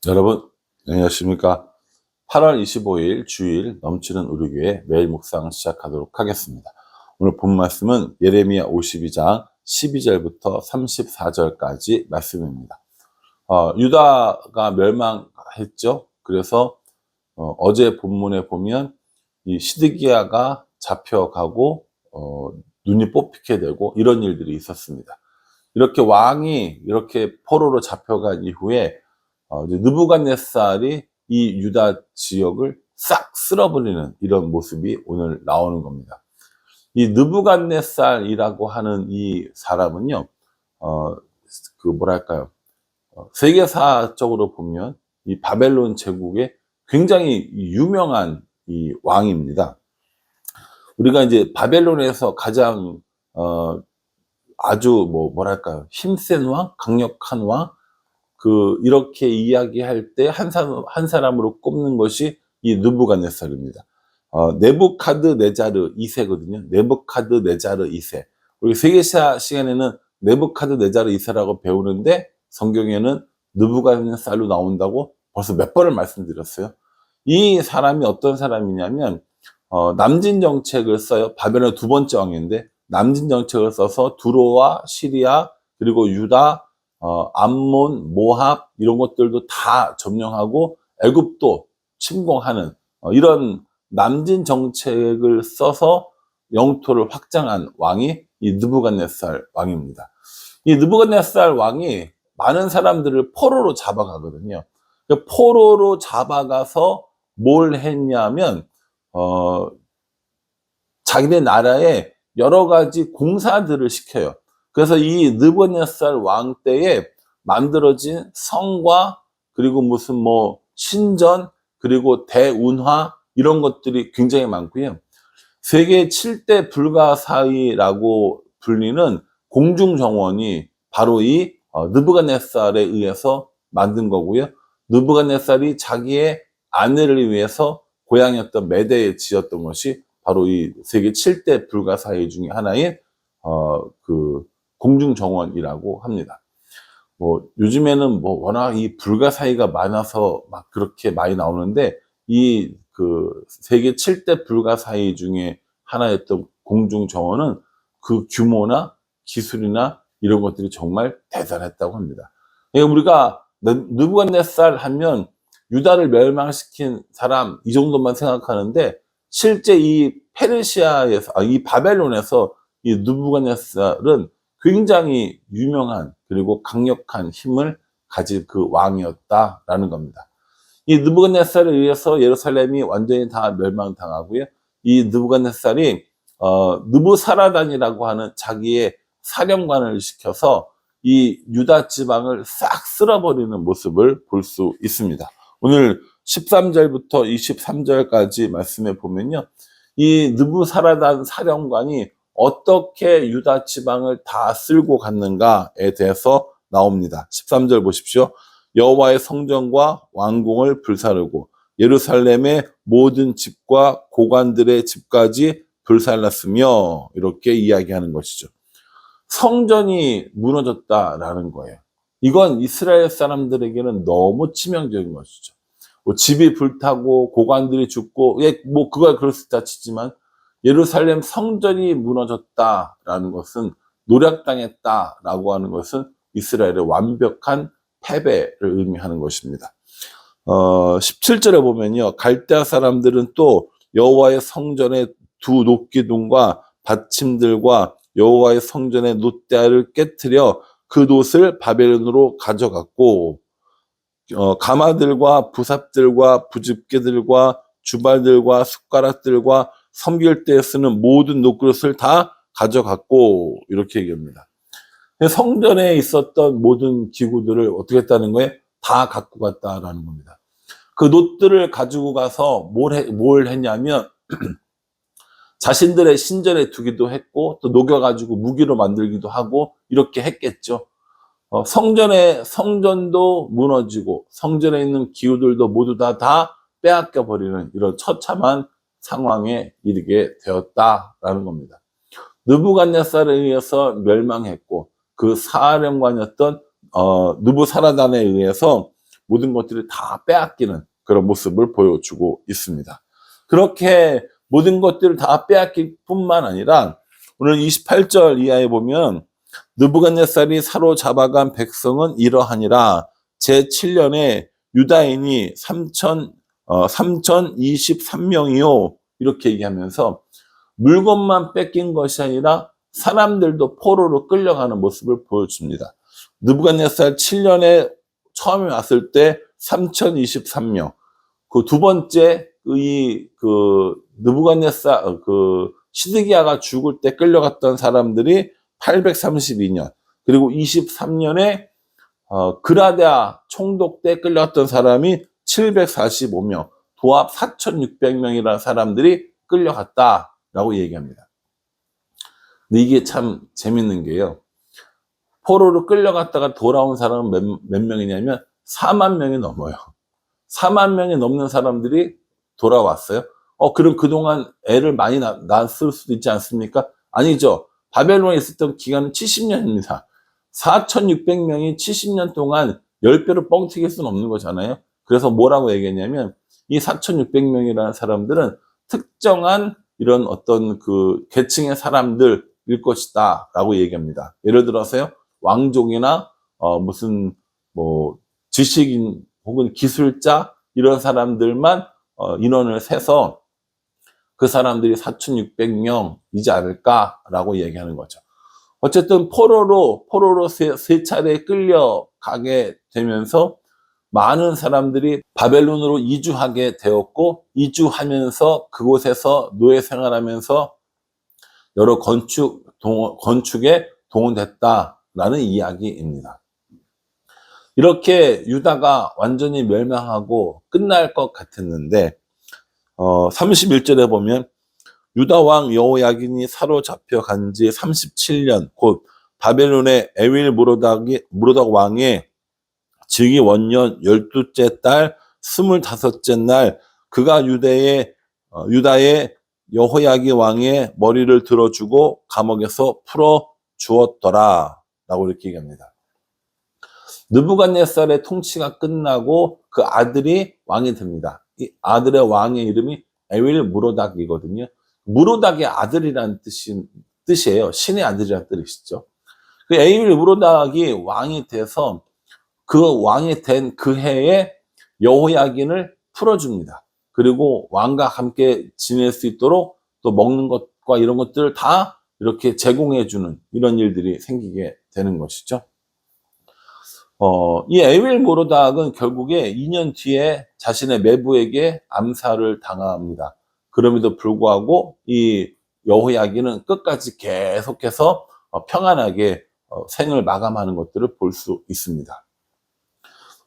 여러분, 안녕하십니까? 8월 25일 주일 넘치는 우리 교회 매일 묵상 시작하도록 하겠습니다. 오늘 본 말씀은 예레미야 52장 12절부터 34절까지 말씀입니다. 유다가 멸망했죠. 그래서 어제 본문에 보면 이 시드기야가 잡혀가고 눈이 뽑히게 되고 이런 일들이 있었습니다. 이렇게 왕이 이렇게 포로로 잡혀간 이후에 이제 느부갓네살이 이 유다 지역을 싹 쓸어버리는 이런 모습이 오늘 나오는 겁니다. 이 느부갓네살이라고 하는 이 사람은요, 어, 뭐랄까요, 세계사적으로 보면 이 바벨론 제국의 굉장히 유명한 이 왕입니다. 우리가 이제 바벨론에서 가장 아주 뭐랄까요, 힘센 왕, 강력한 왕, 이렇게 이야기할 때 한 사람으로 꼽는 것이 이 느부갓네살입니다. 네부카드네자르 2세거든요. 네부카드네자르 2세. 우리 세계사 시간에는 네부카드네자르 2세라고 배우는데 성경에는 느부갓네살로 나온다고 벌써 몇 번을 말씀드렸어요. 이 사람이 어떤 사람이냐면 남진 정책을 써요. 바벨론 두 번째 왕인데 남진 정책을 써서 두로와 시리아 그리고 유다, 암몬, 모압 이런 것들도 다 점령하고 애굽도 침공하는 이런 남진 정책을 써서 영토를 확장한 왕이 이 느부갓네살 왕입니다. 이 느부갓네살 왕이 많은 사람들을 포로로 잡아가거든요. 포로로 잡아가서 뭘 했냐면 자기네 나라에 여러 가지 공사들을 시켜요. 그래서 이 느부갓네살 왕 때에 만들어진 성과 그리고 무슨 신전 그리고 대운하 이런 것들이 굉장히 많고요. 세계 7대 불가사의라고 불리는 공중정원이 바로 이 느부갓네살에 의해서 만든 거고요. 느부갓네살이 자기의 아내를 위해서 고향이었던 메대에 지었던 것이 바로 이 세계 7대 불가사의 중에 하나인 공중정원이라고 합니다. 요즘에는 워낙 이 불가사의가 많아서 막 그렇게 많이 나오는데 이 세계 7대 불가사의 중에 하나였던 공중정원은 그 규모나 기술이나 이런 것들이 정말 대단했다고 합니다. 그러니까 우리가 느부갓네살 하면 유다를 멸망시킨 사람 이 정도만 생각하는데 실제 이 페르시아에서 이 바벨론에서 이 느부갓네살은 굉장히 유명한 그리고 강력한 힘을 가진 그 왕이었다라는 겁니다. 이 느부갓네살에 의해서 예루살렘이 완전히 다 멸망당하고요. 이 느부갓네살이 느부사라단이라고 하는 자기의 사령관을 시켜서 이 유다 지방을 싹 쓸어버리는 모습을 볼 수 있습니다. 오늘 13절부터 23절까지 말씀해 보면요. 이 느부사라단 사령관이 어떻게 유다 지방을 다 쓸고 갔는가에 대해서 나옵니다. 13절 보십시오. 여호와의 성전과 왕궁을 불사르고 예루살렘의 모든 집과 고관들의 집까지 불살랐으며 이렇게 이야기하는 것이죠. 성전이 무너졌다라는 거예요. 이건 이스라엘 사람들에게는 너무 치명적인 것이죠. 집이 불타고 고관들이 죽고 그걸 그렇다 치지만 예루살렘 성전이 무너졌다라는 것은 노략당했다라고 하는 것은 이스라엘의 완벽한 패배를 의미하는 것입니다. 17절에 보면요. 갈대아 사람들은 또 여호와의 성전의 두 녹기둥과 받침들과 여호와의 성전의 놋대야를 깨트려 그 놋을 바벨론으로 가져갔고 가마들과 부삽들과 부집개들과 주발들과 숟가락들과 섬길 때 쓰는 모든 놋그릇을 다 가져갔고 이렇게 얘기합니다. 성전에 있었던 모든 기구들을 어떻게 했다는 거예요? 다 갖고 갔다라는 겁니다. 그 놋들을 가지고 가서 뭘 했냐면 자신들의 신전에 두기도 했고 또 녹여가지고 무기로 만들기도 하고 이렇게 했겠죠. 성전도 무너지고 성전에 있는 기구들도 모두 다 빼앗겨 버리는 이런 처참한 상황에 이르게 되었다라는 겁니다. 느부갓네살에 의해서 멸망했고 그 사령관이었던 느부사라단에 의해서 모든 것들을 다 빼앗기는 그런 모습을 보여주고 있습니다. 그렇게 모든 것들을 다 빼앗길 뿐만 아니라 오늘 28절 이하에 보면 느부갓네살이 사로잡아간 백성은 이러하니라. 제7년에 유다인이 3023명이요. 이렇게 얘기하면서 물건만 뺏긴 것이 아니라 사람들도 포로로 끌려가는 모습을 보여줍니다. 느부갓네살 7년에 처음에 왔을 때 3023명. 그 두 번째 느부갓네살 시드기야가 죽을 때 끌려갔던 사람들이 832년, 그리고 23년에 그라데아 총독 때 끌려갔던 사람이 745명, 도합 4,600명이라는 사람들이 끌려갔다라고 얘기합니다. 근데 이게 참 재밌는 게요. 포로로 끌려갔다가 돌아온 사람은 몇 명이냐면 4만 명이 넘어요. 4만 명이 넘는 사람들이 돌아왔어요. 그럼 그동안 애를 많이 낳았을 수도 있지 않습니까? 아니죠. 바벨론에 있었던 기간은 70년입니다. 4,600명이 70년 동안 10배로 뻥튀길 수는 없는 거잖아요. 그래서 뭐라고 얘기했냐면 이 4,600명이라는 사람들은 특정한 이런 어떤 그 계층의 사람들일 것이다 라고 얘기합니다. 예를 들어서요, 왕족이나 무슨 뭐 지식인 혹은 기술자 이런 사람들만 인원을 세서 그 사람들이 4,600명이지 않을까라고 얘기하는 거죠. 어쨌든 포로로 세 차례 끌려가게 되면서 많은 사람들이 바벨론으로 이주하게 되었고, 이주하면서 그곳에서 노예 생활하면서 여러 건축에 동원됐다라는 이야기입니다. 이렇게 유다가 완전히 멸망하고 끝날 것 같았는데 31절에 보면 유다 왕 여호야긴이 사로잡혀 간 지 37년 곧 바벨론의 에윌 무로닥 왕의 즉위 원년 12째 달 25째 날 그가 유다의 여호야긴 왕의 머리를 들어주고 감옥에서 풀어 주었더라 라고 이렇게 얘기합니다. 느부갓네살의 통치가 끝나고 그 아들이 왕이 됩니다. 이 아들의 왕의 이름이 에윌 무로닥이거든요. 무로닥의 아들이라는 뜻이에요. 신의 아들이라는 뜻이죠. 그 에윌 무로닥이 왕이 돼서 그 왕이 된 그 해에 여호야긴을 풀어줍니다. 그리고 왕과 함께 지낼 수 있도록 또 먹는 것과 이런 것들을 다 이렇게 제공해주는 이런 일들이 생기게 되는 것이죠. 이 에윌 무로닥은 결국에 2년 뒤에 자신의 매부에게 암살을 당합니다. 그럼에도 불구하고 이 여호야긴은 끝까지 계속해서 평안하게 생을 마감하는 것들을 볼 수 있습니다.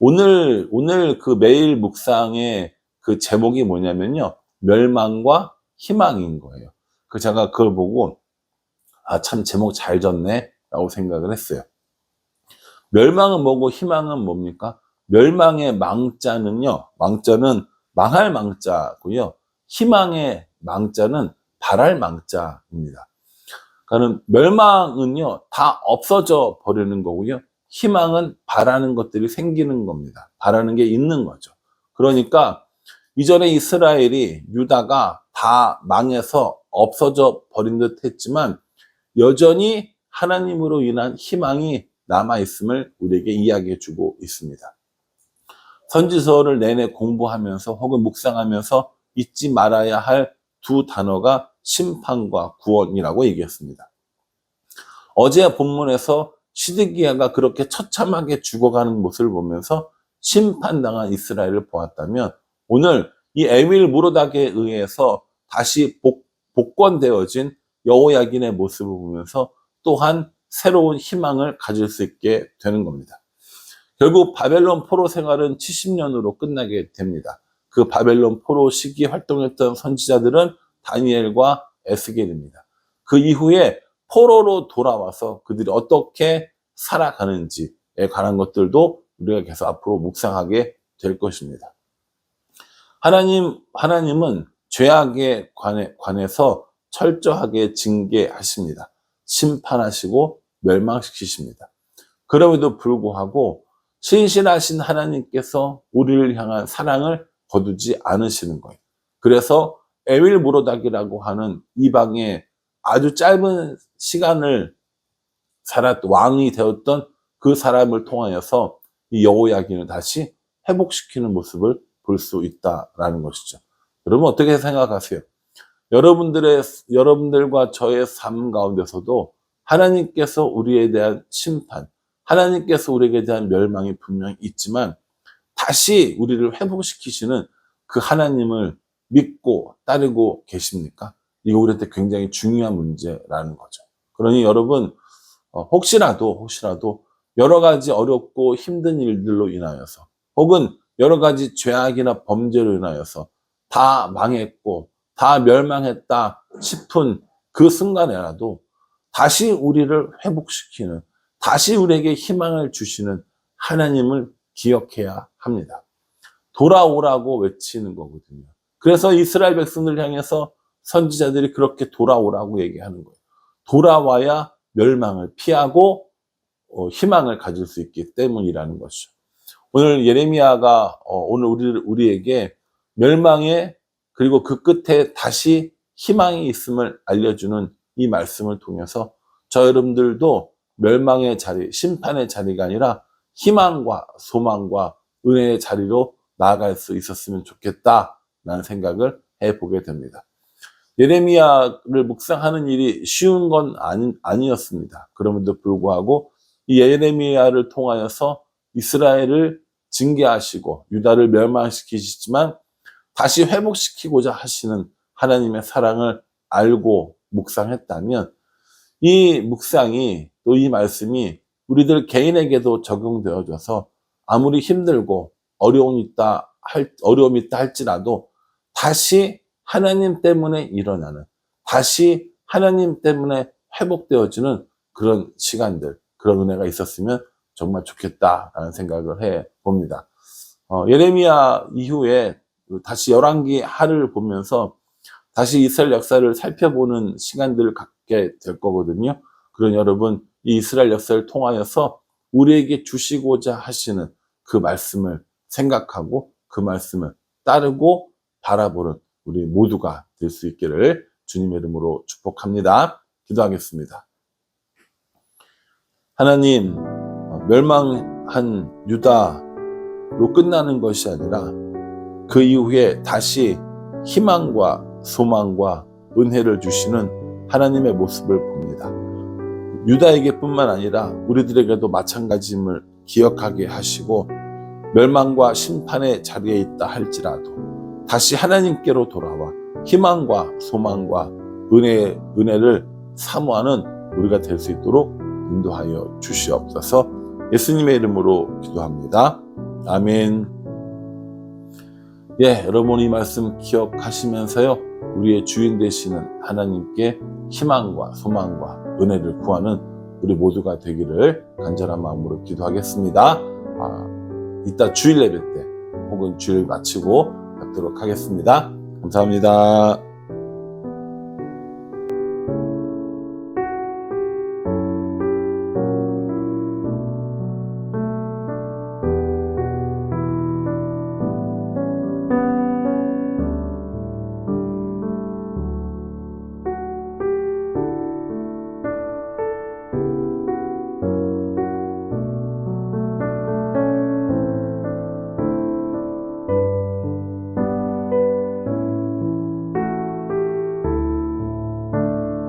오늘 그 매일 묵상의 그 제목이 뭐냐면요, 멸망과 희망인 거예요. 제가 그걸 보고 참 제목 잘 졌네 라고 생각을 했어요. 멸망은 뭐고 희망은 뭡니까? 멸망의 망자는요, 망자는 망할 망자고요, 희망의 망자는 바랄 망자입니다. 그러니까 멸망은요 다 없어져 버리는 거고요, 희망은 바라는 것들이 생기는 겁니다. 바라는 게 있는 거죠. 그러니까 이전에 이스라엘이 유다가 다 망해서 없어져 버린 듯 했지만 여전히 하나님으로 인한 희망이 남아있음을 우리에게 이야기해 주고 있습니다. 선지서를 내내 공부하면서 혹은 묵상하면서 잊지 말아야 할 두 단어가 심판과 구원이라고 얘기했습니다. 어제 본문에서 시드기야가 그렇게 처참하게 죽어가는 모습을 보면서 심판당한 이스라엘을 보았다면, 오늘 이 에윌 무로닥에 의해서 다시 복권되어진 여호야긴의 모습을 보면서 또한 새로운 희망을 가질 수 있게 되는 겁니다. 결국 바벨론 포로 생활은 70년으로 끝나게 됩니다. 그 바벨론 포로 시기에 활동했던 선지자들은 다니엘과 에스겔입니다. 그 이후에 포로로 돌아와서 그들이 어떻게 살아가는지에 관한 것들도 우리가 계속 앞으로 묵상하게 될 것입니다. 하나님은 죄악에 관해서 철저하게 징계하십니다. 심판하시고 멸망시키십니다. 그럼에도 불구하고 신실하신 하나님께서 우리를 향한 사랑을 거두지 않으시는 거예요. 그래서 에윌 무로닥이라고 하는 이방의 아주 짧은 시간을 왕이 되었던 그 사람을 통하여서 이 여호야긴을 다시 회복시키는 모습을 볼 수 있다라는 것이죠. 여러분 어떻게 생각하세요? 여러분들과 저의 삶 가운데서도 하나님께서 우리에 대한 심판, 하나님께서 우리에게 대한 멸망이 분명히 있지만 다시 우리를 회복시키시는 그 하나님을 믿고 따르고 계십니까? 이거 우리한테 굉장히 중요한 문제라는 거죠. 그러니 여러분 혹시라도 여러 가지 어렵고 힘든 일들로 인하여서 혹은 여러 가지 죄악이나 범죄로 인하여서 다 망했고 다 멸망했다 싶은 그 순간에라도 다시 우리를 회복시키는, 다시 우리에게 희망을 주시는 하나님을 기억해야 합니다. 돌아오라고 외치는 거거든요. 그래서 이스라엘 백성들 향해서 선지자들이 그렇게 돌아오라고 얘기하는 거예요. 돌아와야 멸망을 피하고 희망을 가질 수 있기 때문이라는 것이죠. 오늘 예레미야가 오늘 우리에게 멸망의 그리고 그 끝에 다시 희망이 있음을 알려주는 이 말씀을 통해서 저 여러분들도 멸망의 자리, 심판의 자리가 아니라 희망과 소망과 은혜의 자리로 나아갈 수 있었으면 좋겠다라는 생각을 해보게 됩니다. 예레미야를 묵상하는 일이 쉬운 건 아니었습니다. 그럼에도 불구하고 이 예레미야를 통하여서 이스라엘을 징계하시고 유다를 멸망시키시지만 다시 회복시키고자 하시는 하나님의 사랑을 알고 묵상했다면 이 묵상이 또 이 말씀이 우리들 개인에게도 적용되어져서 아무리 힘들고 어려움이 있다 할지라도 다시 하나님 때문에 일어나는, 다시 하나님 때문에 회복되어지는 그런 시간들, 그런 은혜가 있었으면 정말 좋겠다라는 생각을 해 봅니다. 예레미야 이후에 다시 열왕기 하를 보면서 다시 이스라엘 역사를 살펴보는 시간들을 갖게 될 거거든요. 그런 여러분, 이 이스라엘 역사를 통하여서 우리에게 주시고자 하시는 그 말씀을 생각하고 그 말씀을 따르고 바라보는 우리 모두가 될 수 있기를 주님의 이름으로 축복합니다. 기도하겠습니다. 하나님, 멸망한 유다로 끝나는 것이 아니라 그 이후에 다시 희망과 소망과 은혜를 주시는 하나님의 모습을 봅니다. 유다에게뿐만 아니라 우리들에게도 마찬가지임을 기억하게 하시고 멸망과 심판의 자리에 있다 할지라도 다시 하나님께로 돌아와 희망과 소망과 은혜를 사모하는 우리가 될 수 있도록 인도하여 주시옵소서. 예수님의 이름으로 기도합니다. 아멘. 여러분 이 말씀 기억하시면서요, 우리의 주인 되시는 하나님께 희망과 소망과 은혜를 구하는 우리 모두가 되기를 간절한 마음으로 기도하겠습니다. 이따 주일 예배 때 혹은 주일 마치고 뵙도록 하겠습니다. 감사합니다.